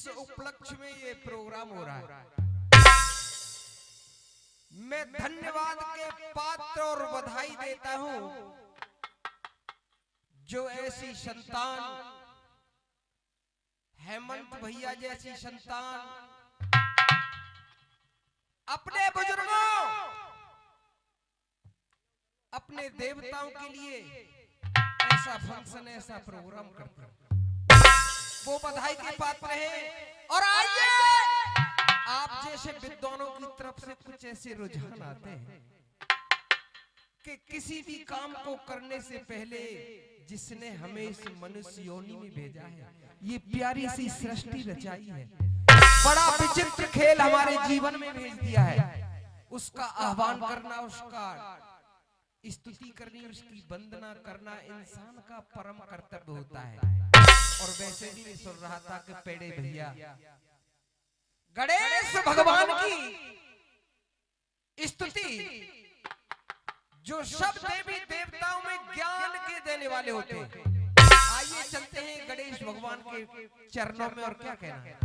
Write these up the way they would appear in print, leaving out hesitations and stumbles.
जिस उपलक्ष्य में ये प्रोग्राम हो रहा है, मैं धन्यवाद के पात्र और बधाई देता हूं जो ऐसी संतान, हेमंत भैया जैसी संतान अपने बुजुर्गों, अपने देवताओं के लिए ऐसा फंक्शन, ऐसा प्रोग्राम करते हैं। वो बधाई के पात्र हैं। और आइए आप जैसे विद्वानों की तरफ से कुछ ऐसे रुझान आते हैं कि किसी भी काम को करने से पहले जिसने हमें इस मनुष्य योनि में भेजा है, ये प्यारी सी सृष्टि रचाई है, बड़ा विचित्र खेल हमारे जीवन में भेज दिया है, उसका आह्वान करना, उसका स्तुति करनी, उसकी वंदना करना इंसान का परम कर्तव्य होता है। और वैसे भी मैं सुन रहा था कि पेड़े भैया गणेश भगवान की स्तुति जो सब देवी देवताओं में ज्ञान के देने वाले होते हैं, आइए चलते हैं गणेश भगवान के चरणों में और क्या कहना है।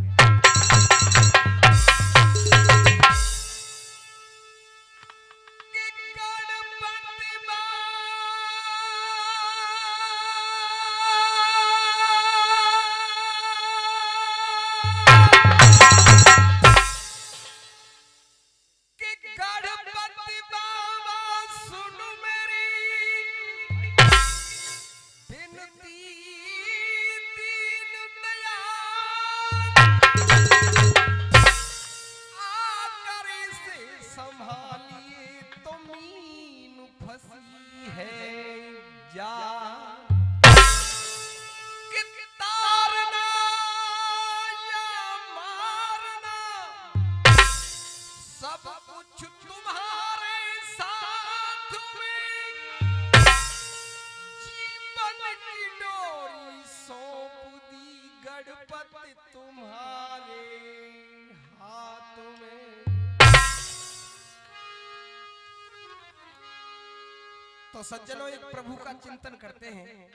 तो सज्जनों, एक प्रभु का चिंतन करते हैं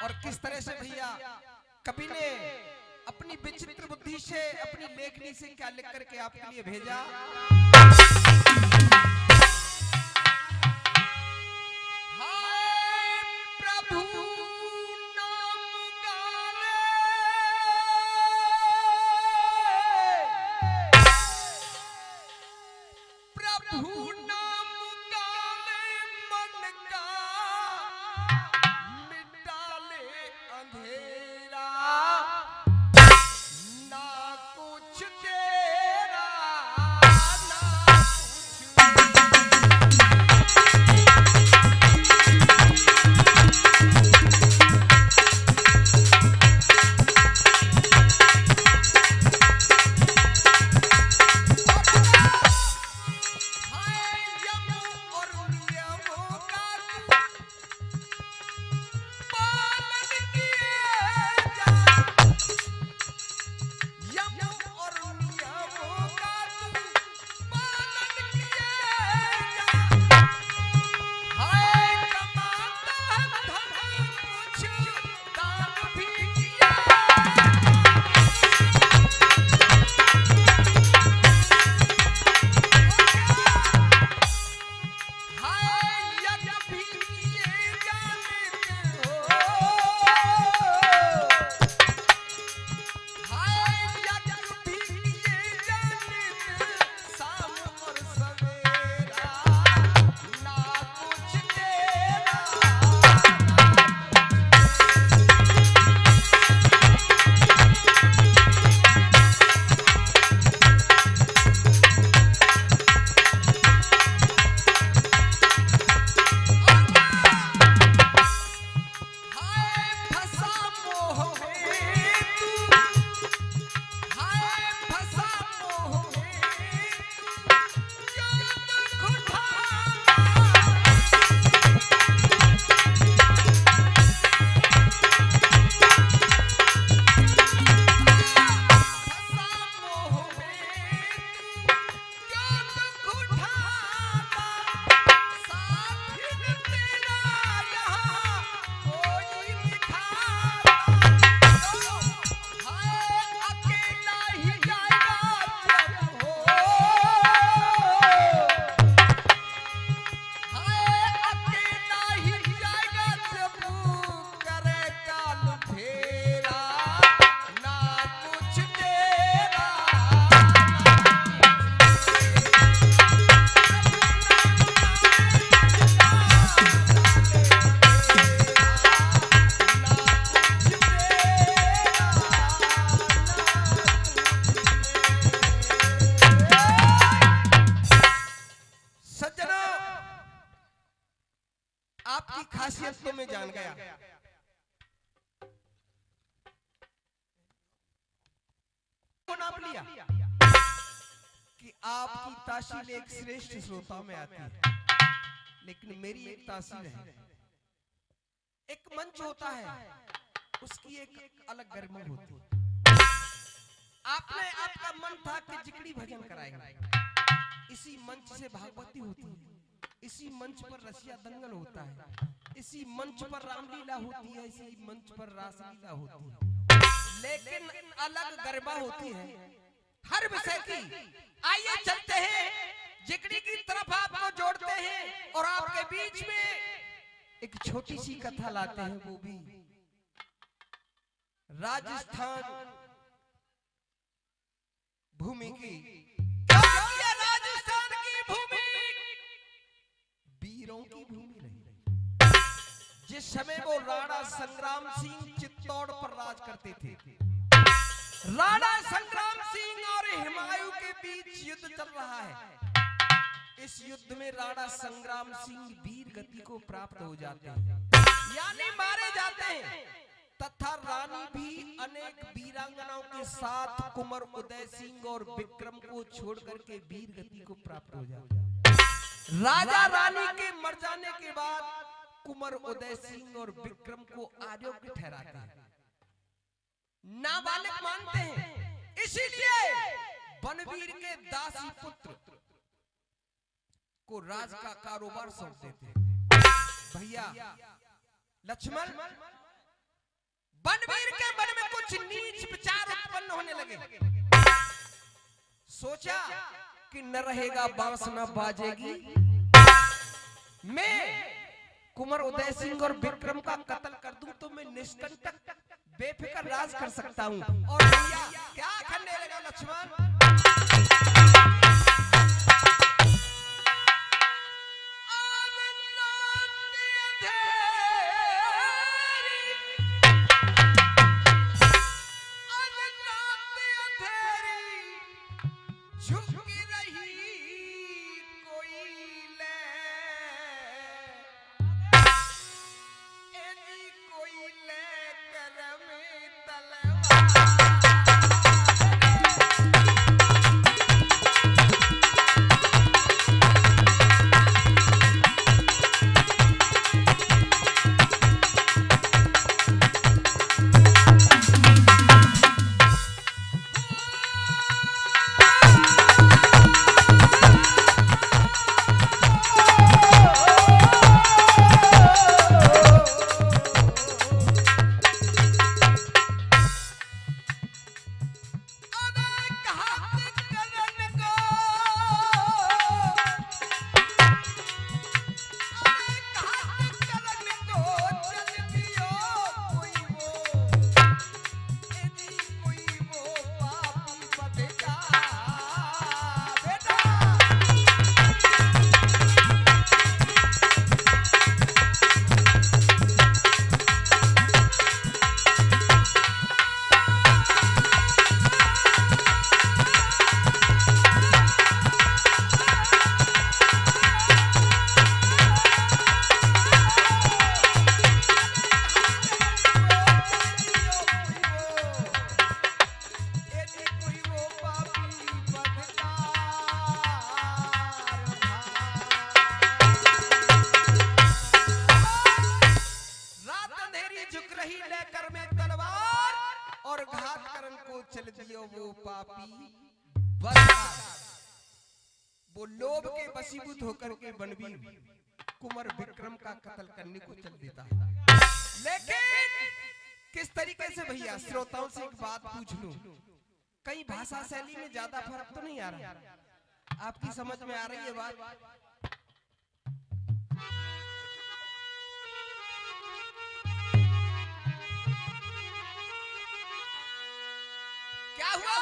और किस तरह से भैया कवि ने अपनी विचित्र बुद्धि से, अपनी लेखनी से क्या लिख करके आपके लिए भेजा। आपकी खासियत तो मैं जान गया। को नाप लिया कि आपकी तासील एक श्रेष्ठ श्रोता में आती है, लेकिन मेरी एक तासील है। एक मंच होता है, उसकी एक अलग गरिमा होती है। आपका मन था कि जिगड़ी भजन कराएंगे, इसी मंच से भागवती होती है, इसी मंच पर रसिया दंगल होता है, इसी मंच पर रामलीला होती है, इसी मंच पर रासलीला होती है, लेकिन अलग गरिमा होती है हर विषय की। आइए चलते हैं, जिगड़ी की तरफ आपको जोड़ते हैं और आपके बीच में एक छोटी सी कथा लाते हैं, वो भी राजस्थान भूमि की। राजस्थान की भूमि वीरों की भूमि रही। जिस समय वो राणा संग्राम सिंह चित्तौड़ पर राज करते थे, राणा संग्राम सिंह और हुमायूं के बीच युद्ध चल रहा है। इस युद्ध में राणा संग्राम सिंह वीर गति को प्राप्त हो जाते हैं, यानी मारे जाते हैं, तथा रानी भी अनेक वीरांगनाओं के साथ कुंवर उदय सिंह और विक्रम को छोड़ करके वीर गति को प्राप्त हो जाती है। राजा रानी के मर जाने के बाद कुंवर उदय सिंह और विक्रम को अयोग्य ठहराते हैं, नाबालिग मानते हैं। इसीलिए बनवीर के दासी पुत्र को राज का कारोबार सौंप देते हैं। भैया लक्ष्मण, बनवीर के मन में कुछ नीच विचार उत्पन्न होने लगे। सोचा कि न रहेगा बांस न बाजेगी, मैं कुंवर उदय सिंह और विक्रम का कत्ल कर दूं तो मैं निष्कंटक बेफिक्र राज कर सकता हूं। और भैया क्या करने लगा लक्ष्मण? वो लोभ के वशीभूत होकर के बनवीर कुंवर विक्रम का कत्ल करने को चल देता है। लेकिन किस तरीके से भैया, श्रोताओं से एक बात पूछ लूं, कहीं भाषा शैली में ज्यादा फर्क तो नहीं आ रहा? आपकी समझ में आ रही है बात? क्या हुआ?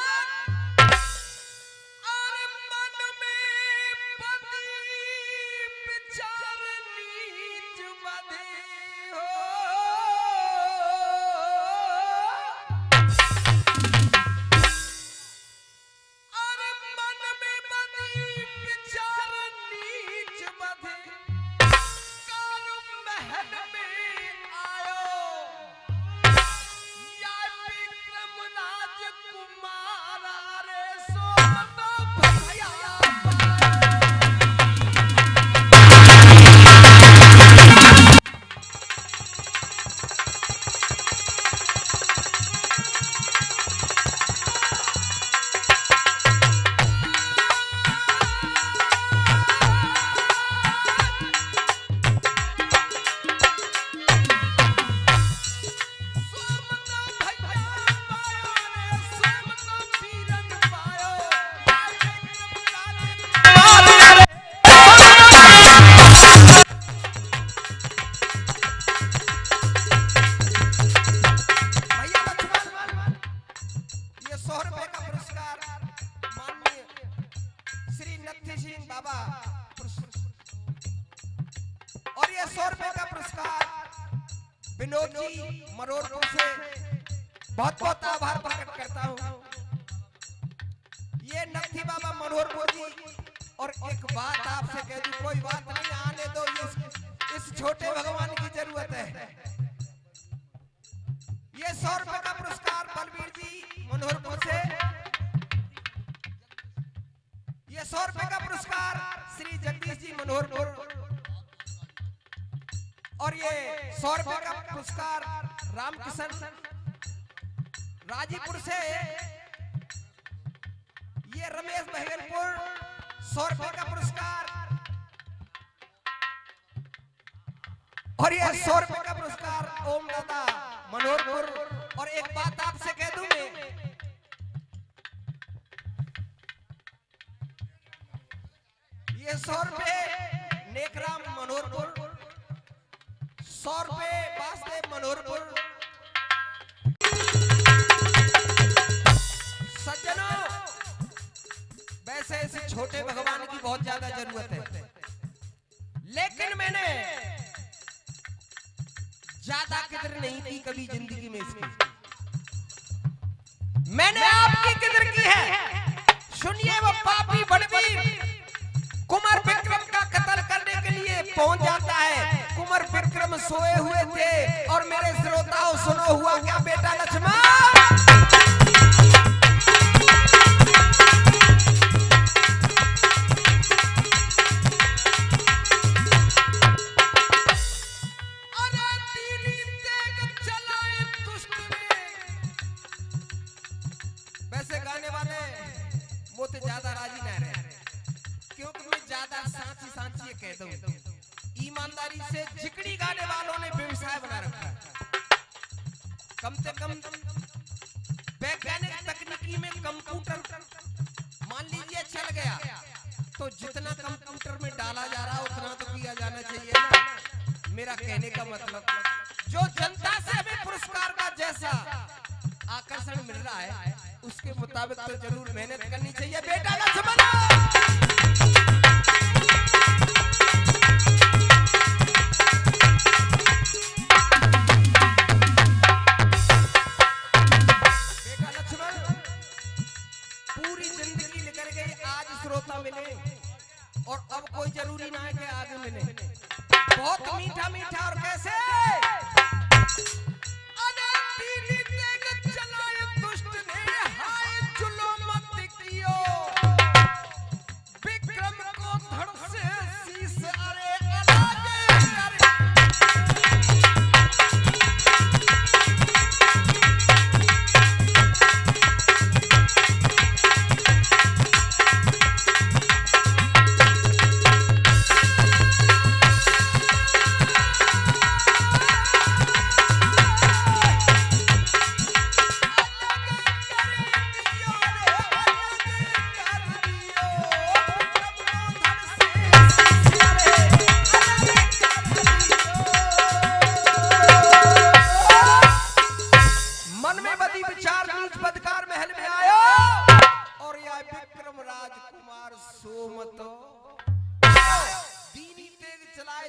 100 रुपए का पुरस्कार विनोद जी मरोरपुर से बहुत बहुत आभार प्रकट करता हूँ। ये नथी बाबा मरोरपुर जी। और एक बात आपसे कह दूं, कोई बात नहीं, आने दो, इस छोटे भगवान की जरूरत है। ये 100 रुपए का पुरस्कार बलबीर जी मनोहरपुर से, ये 100 रुपए का पुरस्कार श्री जगदीश जी मनोहरपुर, और ये 100 रुपए का पुरस्कार रामकिशन राजीपुर से, ये रमेश बहेलपुर 100 रुपए का पुरस्कार, और ये 100 रुपए का पुरस्कार ओम दादा मनोहरपुर। और एक बात आपसे कह दूं मैं, ये 100 रुपए नेकराम मनोहरपुर, 100 रुपए वासुदेव मनोहरपुर। सज्जनों, वैसे इस छोटे भगवान की बहुत ज्यादा जरूरत है, लेकिन मैंने ज्यादा किधर नहीं की कभी जिंदगी में इसकी। मैंने आपकी किधर की है। सुनिए, वो पापी बलबीर कुंवर विक्रम का कत्ल करने के लिए पहुंच जाता है। कुंवर विक्रम सोए हुए थे, और मेरे श्रोताओं सुनो हुआ क्या बेटा लक्ष्मण। ईमानदारी से जिकड़ी गाने वालों ने व्यवसाय बना रखा है। कम से कम वैज्ञानिक तकनीकी में कंप्यूटर मान लीजिए चल गया, तो जितना कंप्यूटर में डाला जा रहा है उतना तो किया जाना चाहिए ना। मेरा कहने का मतलब, जो जनता से हमें पुरस्कार का जैसा आकर्षण मिल रहा है उसके मुताबिक तो जरूर मेहनत करनी चाहिए बेटा लक्ष्मण। और अब कोई जरूरी ना है कि आगे मिले। बहुत मीठा मीठा और कैसे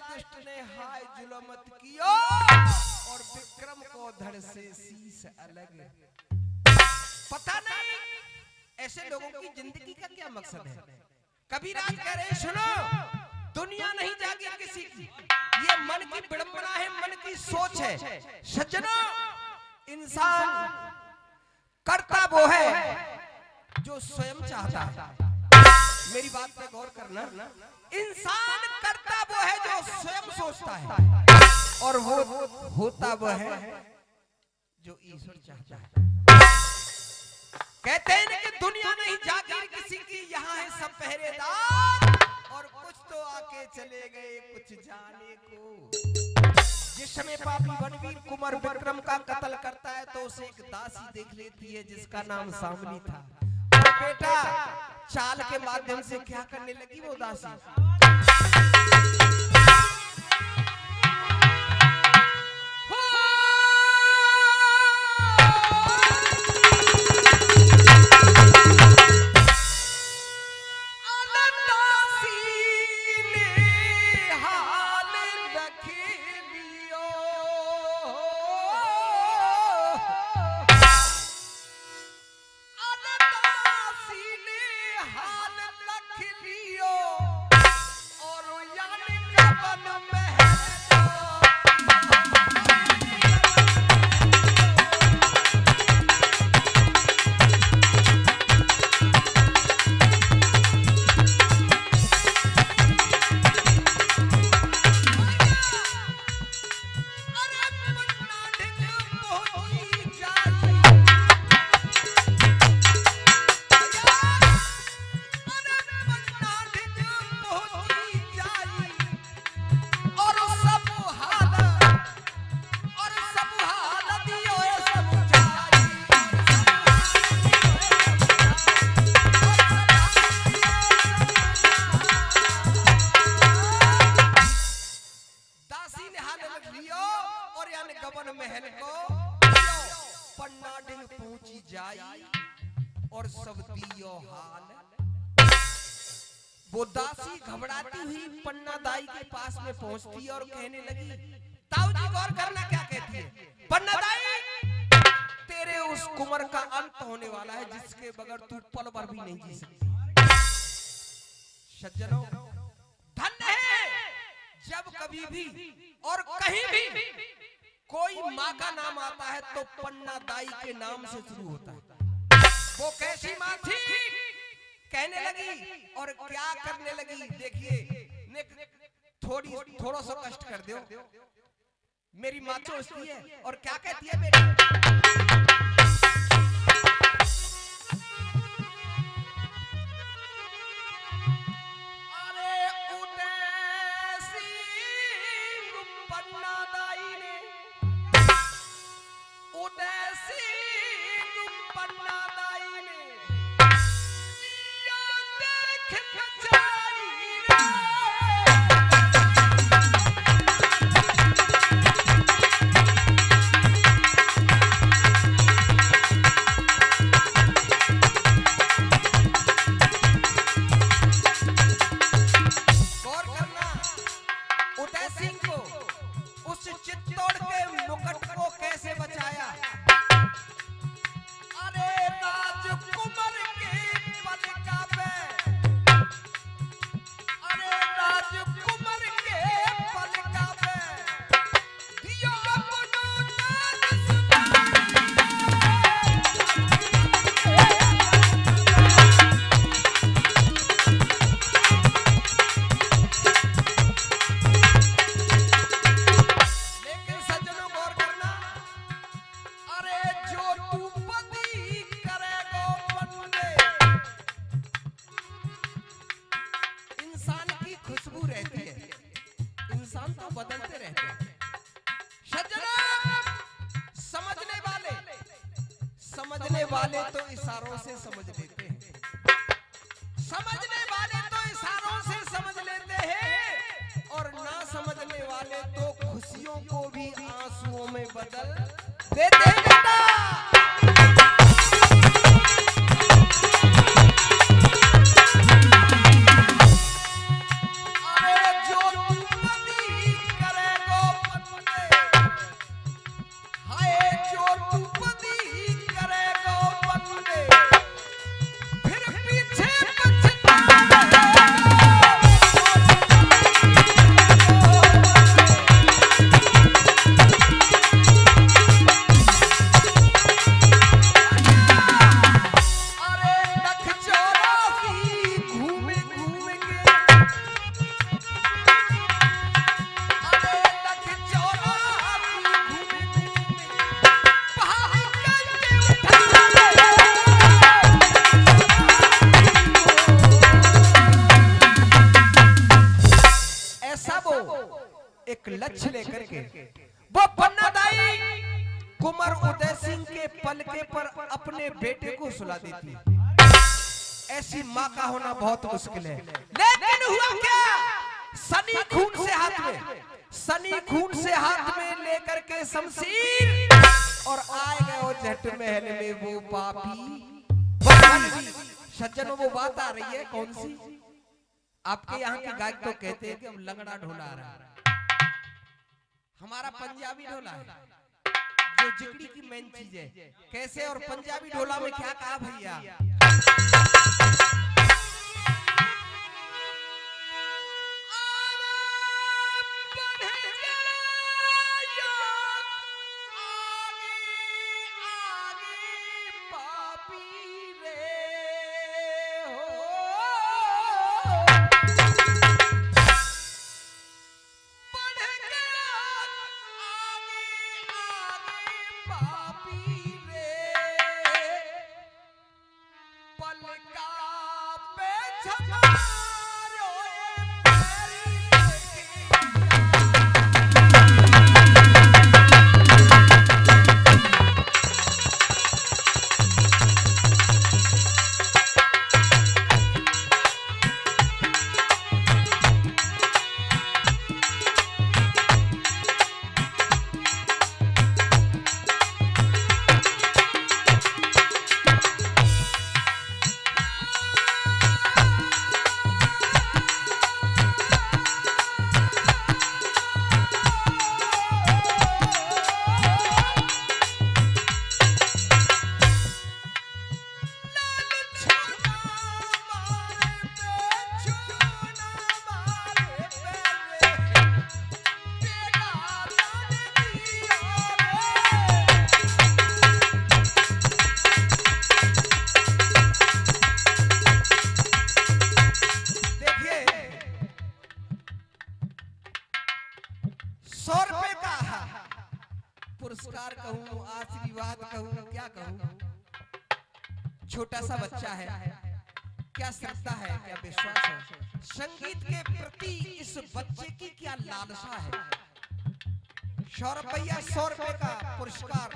दुष्ट ने हाय जुल्म कियो, विक्रम को धड़ से शीश अरे पता नहीं ऐसे लोगों की जिंदगी का क्या मकसद है। कबीरदास कह रहे सुनो, दुनिया नहीं जागी किसी की, ये मन की विडंबना है, मन की सोच है। सज्जनों, इंसान करता वो है जो स्वयं चाहता है। मेरी बात पे गौर करना, इंसान करता वो है जो स्वयं सोचता है, और वो होता वो है जो ईश्वर चाहता है। कहते हैं कि दुनिया नहीं जागीर किसी की, यहाँ है सब पहरेदार, और कुछ तो आके चले गए कुछ जाने को। जिस समय पापी बलबीर कुंवर विक्रम का कत्ल करता है तो उसे एक दासी देख लेती है जिसका नाम सामनी था। और बेटा चाल के माध्यम से क्या करने लगी वो दासी, दासी निहाल लियो और यानी गबन महल को पन्ना डिंग पहुंची जाई और सब दियो हाल। वो दासी घबराती हुई पन्ना दाई के पास में पहुंचती और कहने लगी, ताऊ जी गौर करना क्या कहती है, पन्ना दाई तेरे उस कुंवर का अंत होने वाला है जिसके बगैर तू पल भर भी नहीं जी सकती। सज्जनों, धन्य है जब कभी भी और कहीं भी कोई माँ का नाम आता है तो पन्ना दाई के नाम से शुरू होता है। वो कैसी माँ थी, कहने लगी और क्या करने लगी। देखिए थोड़ा सा कष्ट कर दो, मेरी माँ तो उसकी है और क्या कहती है बेटी, समझने वाले तो इशारों से समझ लेते हैं, समझने वाले तो इशारों से समझ लेते हैं और ना समझने वाले तो खुशियों को भी आंसुओं में बदल देते हैं। एक लक्ष्य लेकर के वो पन्ना दाई कुंवर उदय सिंह के पलके पर अपने बेटे को सुला देती है। ऐसी माँ का होना बहुत मुश्किल है, लेकिन हुआ क्या, सनी खून से हाथ में, सनी खून से हाथ में लेकर के शमशीर और आए गए वो झट महल में वो पापी। सज्जनों, वो बात आ रही है कौन सी, आपके यहाँ के गायक तो कहते हैं कि अब लंगड़ा ढोला आ रहा है, हमारा पंजाबी ढोला है जो जिगड़ी की मेन चीज है। कैसे, और पंजाबी ढोला में क्या कहा भैया, पुरस्कार कहूं, आशीर्वाद कहूं, क्या कहूं। छोटा सा बच्चा है, क्या श्रद्धा है, क्या विश्वास है संगीत के प्रति इस बच्चे की, क्या लालसा है। 100 रुपया 100 रुपए का पुरस्कार,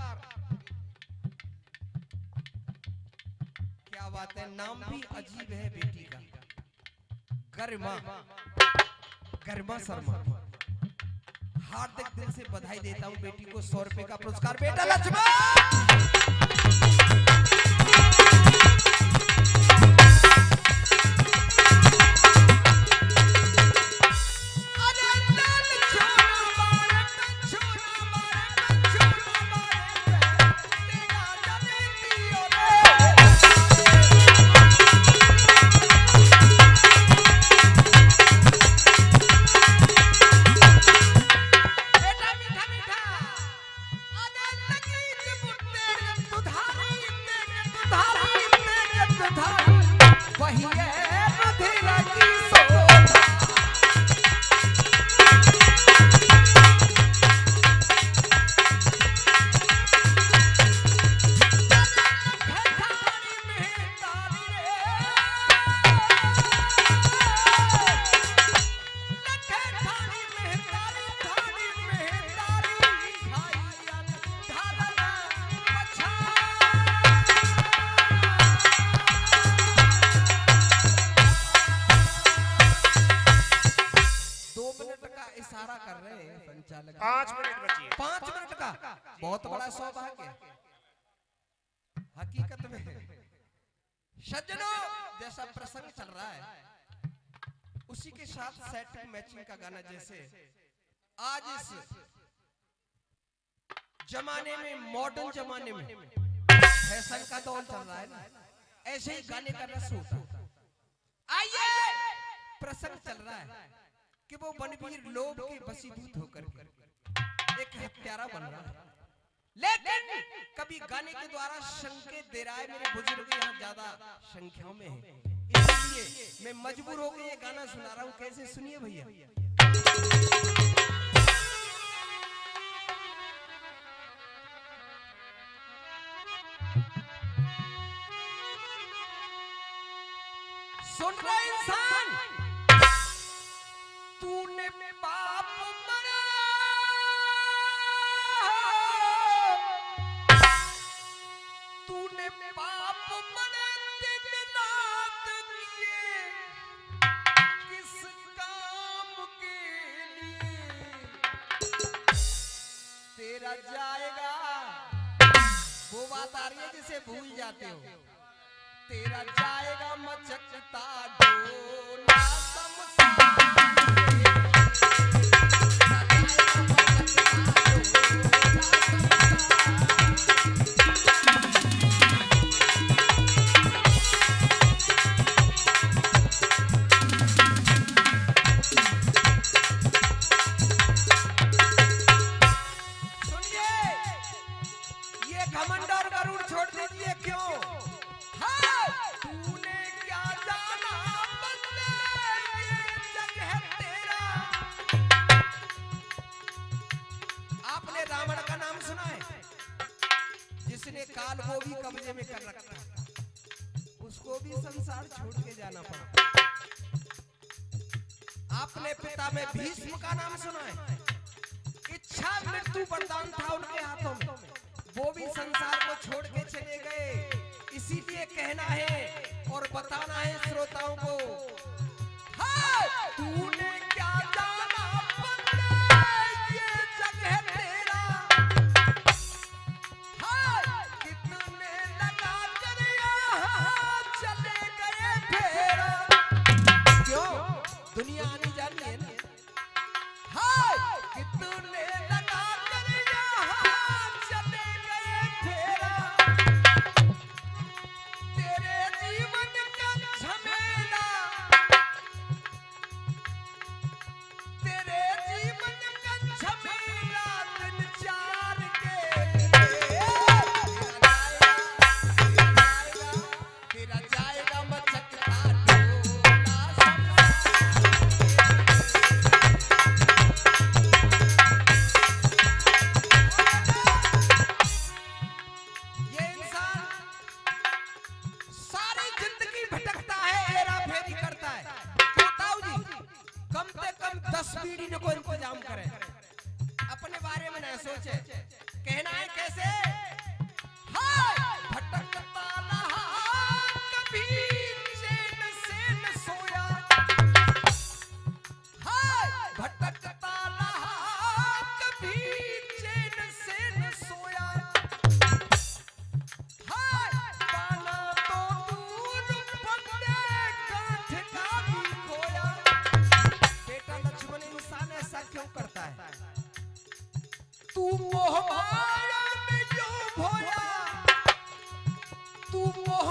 क्या बात है। नाम भी अजीब है बेटी का, गरिमा, गरिमा शर्मा। हार्दिक दिल से बधाई देता हूं बेटी को 100 रुपए का पुरस्कार। बेटा लक्ष्मण कर रहे हैं संचालक। 5 मिनट बची है। 5 मिनट का बहुत बड़ा सौभाग्य हकीकत में। सज्जनों, जैसा प्रसंग चल रहा है उसी के साथ सेटिंग मैचिंग का गाना, जैसे आज इस जमाने में, मॉडर्न जमाने में फैशन का दौर चल रहा है ना, ऐसे ही गाने का रस होता। आइए, प्रसंग चल रहा है कि वो बनवीर लोभ के वशीभूत होकर एक हत्यारा बन रहा है, लेकिन कभी गाने के द्वारा संकेत दे रहा है मेरे बुजुर्ग यहाँ ज्यादा संख्या में है, इसलिए मैं मजबूर होकर ये गाना सुना रहा हूँ। कैसे, सुनिए भैया। सुन रहा इंसान, तूने पाप मरा, तूने पाप मरा दिन रात किए किस काम के लिए, तेरा जाएगा, वो बात आ रही है जिसे भूल जाते हो, तेरा जाएगा मचकता डोला काल को भी कब्जे में कर रखा, उसको भी संसार छोड़ के जाना पड़ा। आपने पिता में भीष्म का नाम सुना है, इच्छा मृत्यु वरदान था उनके हाथों में, वो भी संसार को छोड़ के चले गए। इसीलिए कहना है और बताना है श्रोताओं को, तूने क्या जाना ये जग है तेरा, दुनिया आनी जानी है ना, हाय कितने लगा कर यहाँ चले गए फेरा, तेरे जीवन का झमेला सोचे, कहना है कैसे? हाय भटकता रहा कभी चैन से न सोया, हाय भटकता रहा कभी चैन से न सोया, हाय पाना तो दूर पकड़े गांठ का भी खोया। बेटा लक्ष्मण इंसान ऐसा क्यों करता है? तू मोह माया में जो खोया, तू मोह